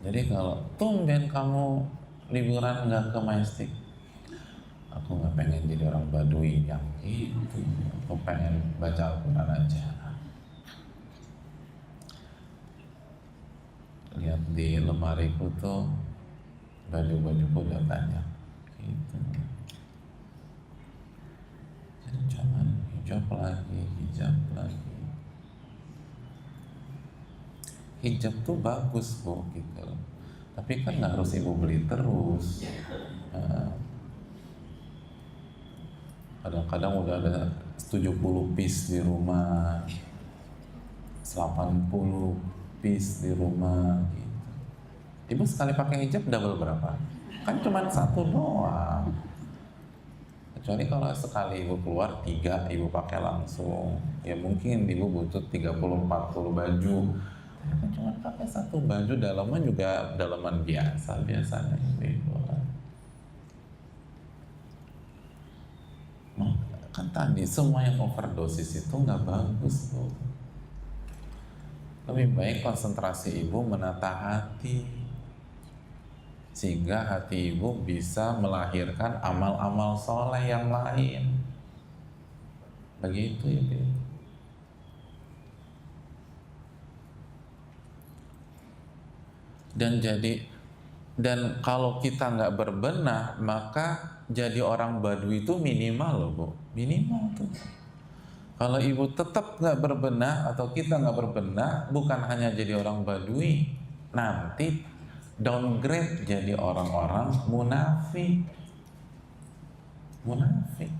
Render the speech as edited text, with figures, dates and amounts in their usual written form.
Jadi kalau tumben kamu liburan nggak ke Majestic, aku nggak pengen jadi orang Baduy yang itu, aku pengen baca Al-Quran aja. Lihat di lemariku tuh baju-bajuku udah banyak gitu. Jadi jangan hijab lagi, hijab lagi. Hijab tuh bagus kok gitu, tapi kan nggak harus ibu beli terus. Kadang-kadang udah ada 70 piece di rumah, 80 piece di rumah gitu. Ibu sekali pakai hijab double berapa? Kan cuma satu doang. Kecuali kalau sekali ibu keluar 3, ibu pakai langsung. Ya mungkin ibu butuh 30-40 baju. Kan cuma pakai satu baju, dalaman juga dalaman biasa biasanya ibu. Kan tadi semua yang overdosis itu nggak bagus tuh. Lebih baik konsentrasi ibu menata hati, sehingga hati ibu bisa melahirkan amal-amal soleh yang lain. Begitu ya, Bu. Dan kalau kita nggak berbenah, maka jadi orang Baduy itu minimal loh, Bu. Minimal tuh. Kalau ibu tetap nggak berbenah atau kita nggak berbenah, bukan hanya jadi orang Baduy, nanti downgrade jadi orang-orang munafik. Munafik.